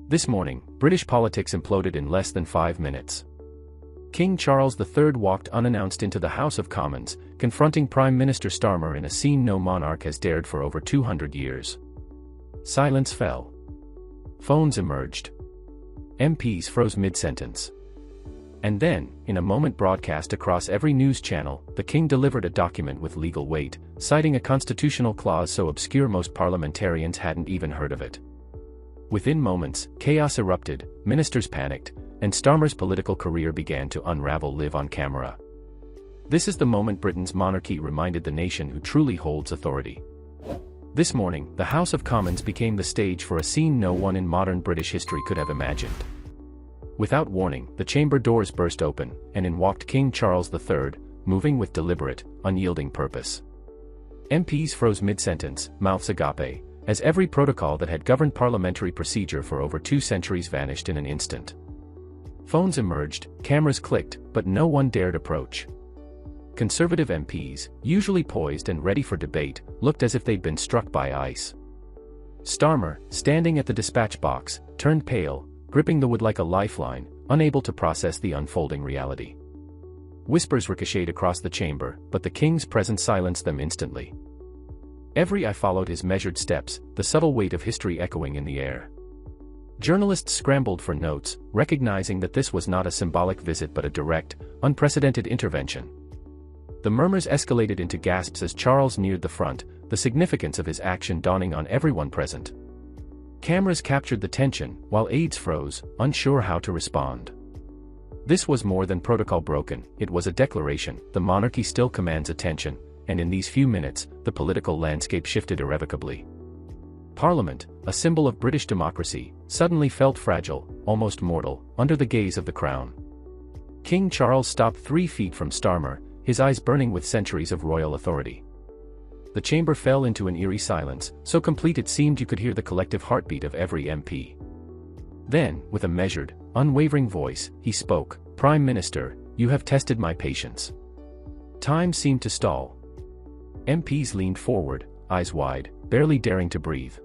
This morning, British politics imploded in less than 5 minutes. King Charles III walked unannounced into the House of Commons, confronting Prime Minister Starmer in a scene no monarch has dared for over 200 years. Silence fell. Phones emerged. MPs froze mid-sentence. And then, in a moment broadcast across every news channel, the king delivered a document with legal weight, citing a constitutional clause so obscure most parliamentarians hadn't even heard of it. Within moments, chaos erupted, ministers panicked, and Starmer's political career began to unravel live on camera. This is the moment Britain's monarchy reminded the nation who truly holds authority. This morning, the House of Commons became the stage for a scene no one in modern British history could have imagined. Without warning, the chamber doors burst open, and in walked King Charles III, moving with deliberate, unyielding purpose. MPs froze mid-sentence, mouths agape, as every protocol that had governed parliamentary procedure for over 2 centuries vanished in an instant. Phones emerged, cameras clicked, but no one dared approach. Conservative MPs, usually poised and ready for debate, looked as if they'd been struck by ice. Starmer, standing at the dispatch box, turned pale, gripping the wood like a lifeline, unable to process the unfolding reality. Whispers ricocheted across the chamber, but the king's presence silenced them instantly. Every eye followed his measured steps, the subtle weight of history echoing in the air. Journalists scrambled for notes, recognizing that this was not a symbolic visit but a direct, unprecedented intervention. The murmurs escalated into gasps as Charles neared the front, the significance of his action dawning on everyone present. Cameras captured the tension, while aides froze, unsure how to respond. This was more than protocol broken, it was a declaration: the monarchy still commands attention, and in these few minutes, the political landscape shifted irrevocably. Parliament, a symbol of British democracy, suddenly felt fragile, almost mortal, under the gaze of the crown. King Charles stopped 3 feet from Starmer, his eyes burning with centuries of royal authority. The chamber fell into an eerie silence, so complete it seemed you could hear the collective heartbeat of every MP. Then, with a measured, unwavering voice, he spoke: "Prime Minister, you have tested my patience." Time seemed to stall. MPs leaned forward, eyes wide, barely daring to breathe.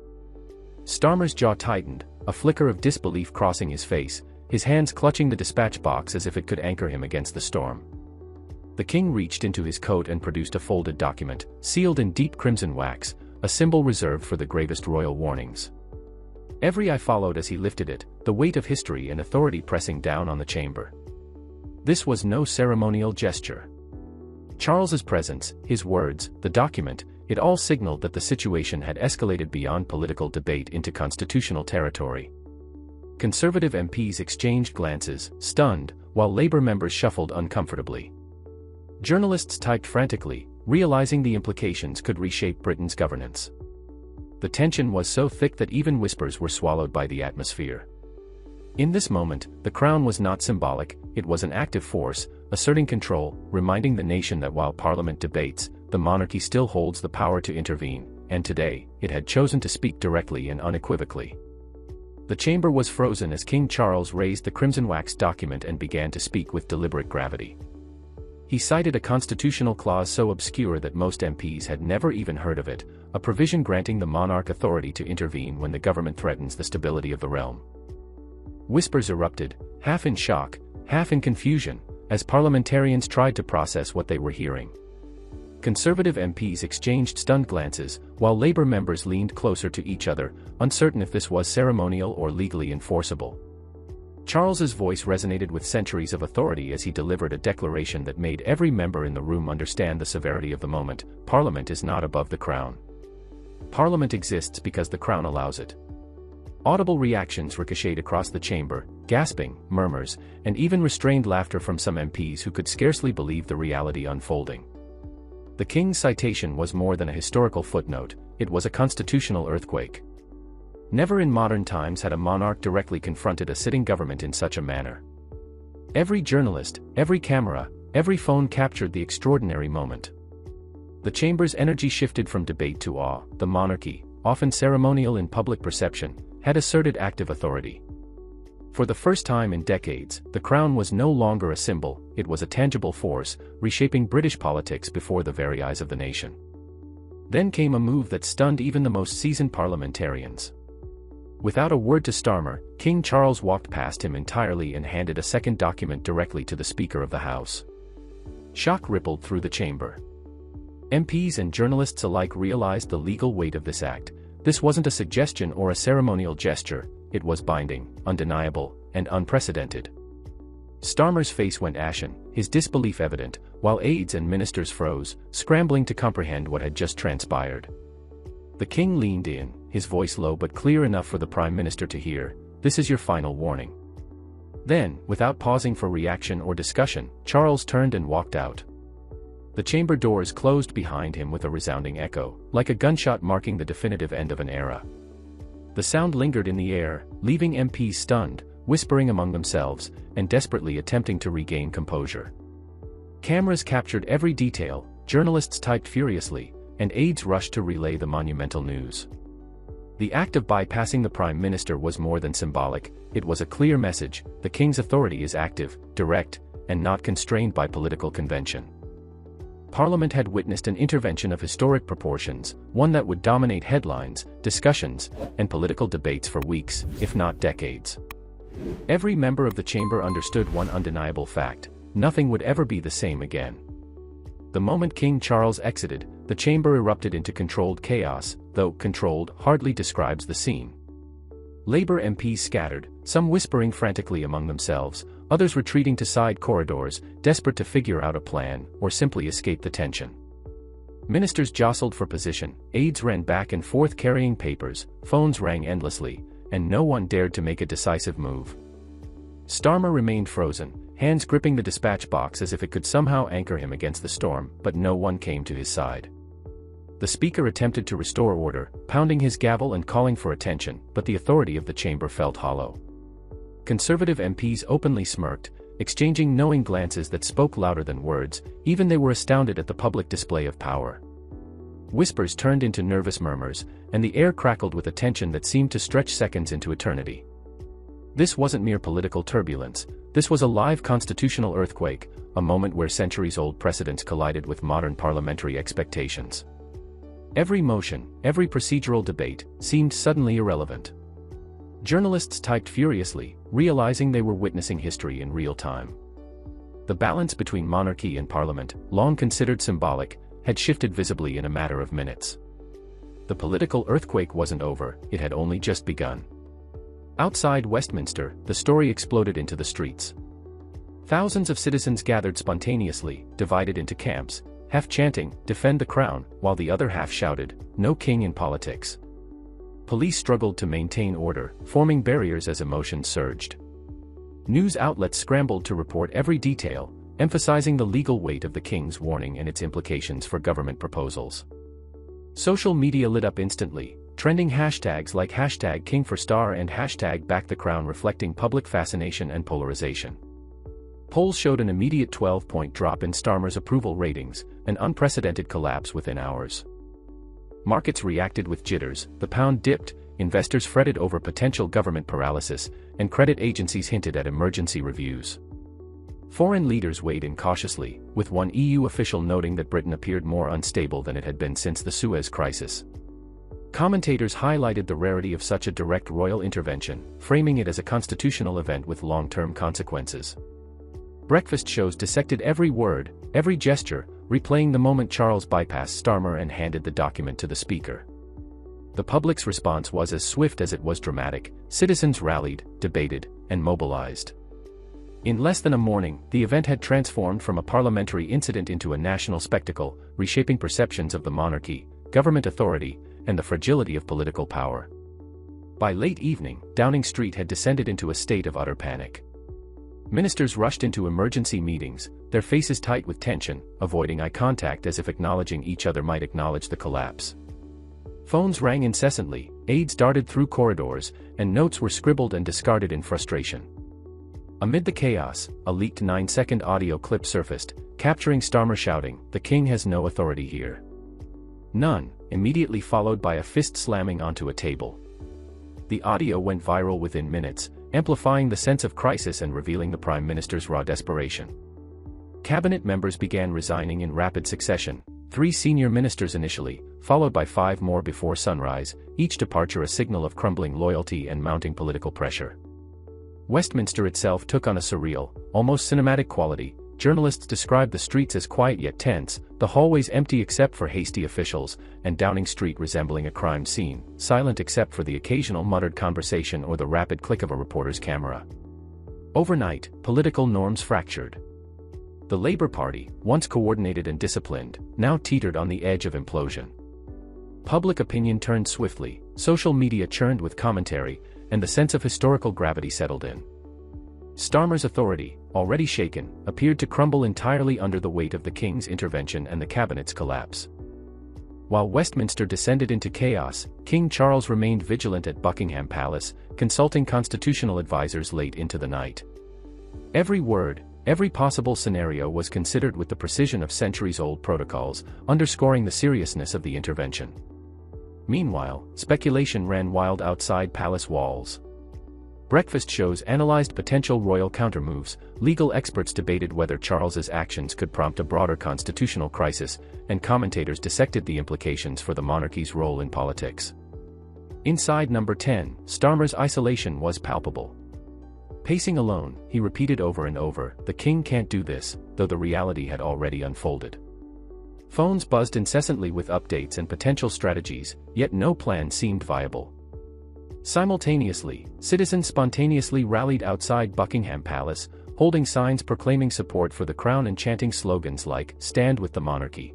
Starmer's jaw tightened, a flicker of disbelief crossing his face, his hands clutching the dispatch box as if it could anchor him against the storm. The king reached into his coat and produced a folded document, sealed in deep crimson wax, a symbol reserved for the gravest royal warnings. Every eye followed as he lifted it, the weight of history and authority pressing down on the chamber. This was no ceremonial gesture. Charles's presence, his words, the document, it all signaled that the situation had escalated beyond political debate into constitutional territory. Conservative MPs exchanged glances, stunned, while Labour members shuffled uncomfortably. Journalists typed frantically, realizing the implications could reshape Britain's governance. The tension was so thick that even whispers were swallowed by the atmosphere. In this moment, the crown was not symbolic, it was an active force, asserting control, reminding the nation that while Parliament debates, the monarchy still holds the power to intervene, and today, it had chosen to speak directly and unequivocally. The chamber was frozen as King Charles raised the crimson wax document and began to speak with deliberate gravity. He cited a constitutional clause so obscure that most MPs had never even heard of it, a provision granting the monarch authority to intervene when the government threatens the stability of the realm. Whispers erupted, half in shock, half in confusion, as parliamentarians tried to process what they were hearing. Conservative MPs exchanged stunned glances, while Labour members leaned closer to each other, uncertain if this was ceremonial or legally enforceable. Charles's voice resonated with centuries of authority as he delivered a declaration that made every member in the room understand the severity of the moment: Parliament is not above the crown. Parliament exists because the crown allows it. Audible reactions ricocheted across the chamber, gasping, murmurs, and even restrained laughter from some MPs who could scarcely believe the reality unfolding. The king's citation was more than a historical footnote, it was a constitutional earthquake. Never in modern times had a monarch directly confronted a sitting government in such a manner. Every journalist, every camera, every phone captured the extraordinary moment. The chamber's energy shifted from debate to awe. The monarchy, often ceremonial in public perception, had asserted active authority. For the first time in decades, the crown was no longer a symbol, it was a tangible force, reshaping British politics before the very eyes of the nation. Then came a move that stunned even the most seasoned parliamentarians. Without a word to Starmer, King Charles walked past him entirely and handed a second document directly to the Speaker of the House. Shock rippled through the chamber. MPs and journalists alike realized the legal weight of this act. This wasn't a suggestion or a ceremonial gesture, it was binding, undeniable, and unprecedented. Starmer's face went ashen, his disbelief evident, while aides and ministers froze, scrambling to comprehend what had just transpired. The king leaned in, his voice low but clear enough for the Prime Minister to hear, "This is your final warning." Then, without pausing for reaction or discussion, Charles turned and walked out. The chamber doors closed behind him with a resounding echo, like a gunshot marking the definitive end of an era. The sound lingered in the air, leaving MPs stunned, whispering among themselves, and desperately attempting to regain composure. Cameras captured every detail, journalists typed furiously, and aides rushed to relay the monumental news. The act of bypassing the Prime Minister was more than symbolic, it was a clear message: the king's authority is active, direct, and not constrained by political convention. Parliament had witnessed an intervention of historic proportions, one that would dominate headlines, discussions, and political debates for weeks, if not decades. Every member of the chamber understood one undeniable fact: nothing would ever be the same again. The moment King Charles exited, the chamber erupted into controlled chaos, though controlled hardly describes the scene. Labour MPs scattered, some whispering frantically among themselves, others retreating to side corridors, desperate to figure out a plan, or simply escape the tension. Ministers jostled for position, aides ran back and forth carrying papers, phones rang endlessly, and no one dared to make a decisive move. Starmer remained frozen, hands gripping the dispatch box as if it could somehow anchor him against the storm, but no one came to his side. The Speaker attempted to restore order, pounding his gavel and calling for attention, but the authority of the chamber felt hollow. Conservative MPs openly smirked, exchanging knowing glances that spoke louder than words, even they were astounded at the public display of power. Whispers turned into nervous murmurs, and the air crackled with a tension that seemed to stretch seconds into eternity. This wasn't mere political turbulence, this was a live constitutional earthquake, a moment where centuries-old precedents collided with modern parliamentary expectations. Every motion, every procedural debate, seemed suddenly irrelevant. Journalists typed furiously, realizing they were witnessing history in real time. The balance between monarchy and parliament, long considered symbolic, had shifted visibly in a matter of minutes. The political earthquake wasn't over, it had only just begun. Outside Westminster, the story exploded into the streets. Thousands of citizens gathered spontaneously, divided into camps, half chanting, "Defend the crown," while the other half shouted, "No king in politics." Police struggled to maintain order, forming barriers as emotion surged. News outlets scrambled to report every detail, emphasizing the legal weight of the king's warning and its implications for government proposals. Social media lit up instantly, trending hashtags like #KingForStar and #BackTheCrown reflecting public fascination and polarization. Polls showed an immediate 12-point drop in Starmer's approval ratings, an unprecedented collapse within hours. Markets reacted with jitters, the pound dipped, investors fretted over potential government paralysis, and credit agencies hinted at emergency reviews. Foreign leaders weighed in cautiously, with one EU official noting that Britain appeared more unstable than it had been since the Suez Crisis. Commentators highlighted the rarity of such a direct royal intervention, framing it as a constitutional event with long-term consequences. Breakfast shows dissected every word, every gesture, replaying the moment Charles bypassed Starmer and handed the document to the Speaker. The public's response was as swift as it was dramatic. Citizens rallied, debated, and mobilized. In less than a morning, the event had transformed from a parliamentary incident into a national spectacle, reshaping perceptions of the monarchy, government authority, and the fragility of political power. By late evening, Downing Street had descended into a state of utter panic. Ministers rushed into emergency meetings, their faces tight with tension, avoiding eye contact as if acknowledging each other might acknowledge the collapse. Phones rang incessantly, aides darted through corridors, and notes were scribbled and discarded in frustration. Amid the chaos, a leaked 9-second audio clip surfaced, capturing Starmer shouting, "The king has no authority here." None, immediately followed by a fist slamming onto a table. The audio went viral within minutes, amplifying the sense of crisis and revealing the Prime Minister's raw desperation. Cabinet members began resigning in rapid succession, 3 senior ministers initially, followed by 5 more before sunrise, each departure a signal of crumbling loyalty and mounting political pressure. Westminster itself took on a surreal, almost cinematic quality. Journalists described the streets as quiet yet tense, the hallways empty except for hasty officials, and Downing Street resembling a crime scene, silent except for the occasional muttered conversation or the rapid click of a reporter's camera. Overnight, political norms fractured. The Labour Party, once coordinated and disciplined, now teetered on the edge of implosion. Public opinion turned swiftly, social media churned with commentary, and the sense of historical gravity settled in. Starmer's authority, already shaken, appeared to crumble entirely under the weight of the King's intervention and the cabinet's collapse. While Westminster descended into chaos, King Charles remained vigilant at Buckingham Palace, consulting constitutional advisers late into the night. Every word, every possible scenario was considered with the precision of centuries-old protocols, underscoring the seriousness of the intervention. Meanwhile, speculation ran wild outside palace walls. Breakfast shows analyzed potential royal countermoves, legal experts debated whether Charles's actions could prompt a broader constitutional crisis, and commentators dissected the implications for the monarchy's role in politics. Inside Number 10, Starmer's isolation was palpable. Pacing alone, he repeated over and over, "The king can't do this," though the reality had already unfolded. Phones buzzed incessantly with updates and potential strategies, yet no plan seemed viable. Simultaneously, citizens spontaneously rallied outside Buckingham Palace, holding signs proclaiming support for the crown and chanting slogans like, "Stand with the monarchy."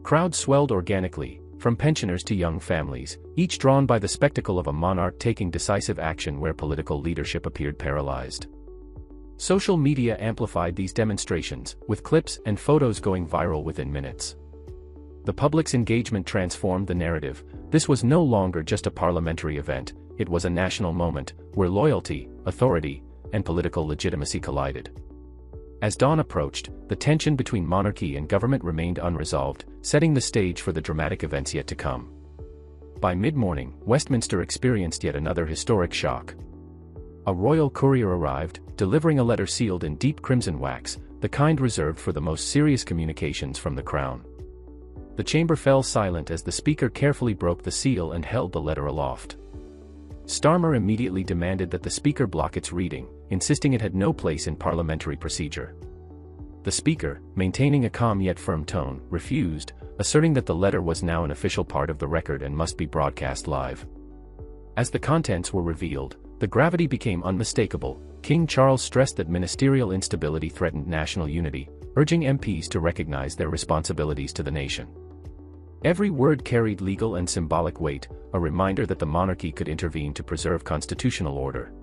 Crowds swelled organically, from pensioners to young families, each drawn by the spectacle of a monarch taking decisive action where political leadership appeared paralyzed. Social media amplified these demonstrations, with clips and photos going viral within minutes. The public's engagement transformed the narrative. This was no longer just a parliamentary event, it was a national moment, where loyalty, authority, and political legitimacy collided. As dawn approached, the tension between monarchy and government remained unresolved, setting the stage for the dramatic events yet to come. By mid-morning, Westminster experienced yet another historic shock. A royal courier arrived, delivering a letter sealed in deep crimson wax, the kind reserved for the most serious communications from the crown. The chamber fell silent as the speaker carefully broke the seal and held the letter aloft. Starmer immediately demanded that the speaker block its reading, insisting it had no place in parliamentary procedure. The speaker, maintaining a calm yet firm tone, refused, asserting that the letter was now an official part of the record and must be broadcast live. As the contents were revealed, the gravity became unmistakable. King Charles stressed that ministerial instability threatened national unity, urging MPs to recognize their responsibilities to the nation. Every word carried legal and symbolic weight, a reminder that the monarchy could intervene to preserve constitutional order.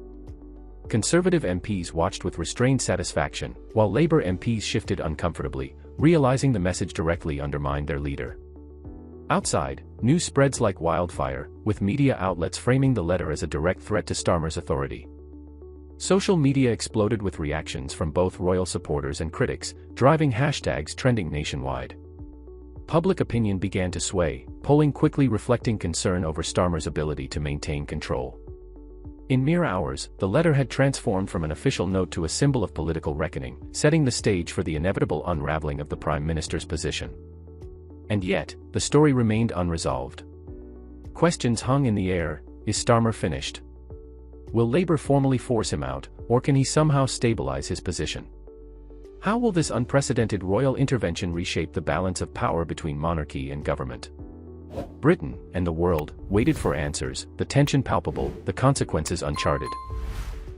Conservative MPs watched with restrained satisfaction, while Labour MPs shifted uncomfortably, realizing the message directly undermined their leader. Outside, news spreads like wildfire, with media outlets framing the letter as a direct threat to Starmer's authority. Social media exploded with reactions from both royal supporters and critics, driving hashtags trending nationwide. Public opinion began to sway, polling quickly reflecting concern over Starmer's ability to maintain control. In mere hours, the letter had transformed from an official note to a symbol of political reckoning, setting the stage for the inevitable unraveling of the Prime Minister's position. And yet, the story remained unresolved. Questions hung in the air: is Starmer finished? Will Labour formally force him out, or can he somehow stabilize his position? How will this unprecedented royal intervention reshape the balance of power between monarchy and government? Britain, and the world, waited for answers, the tension palpable, the consequences uncharted.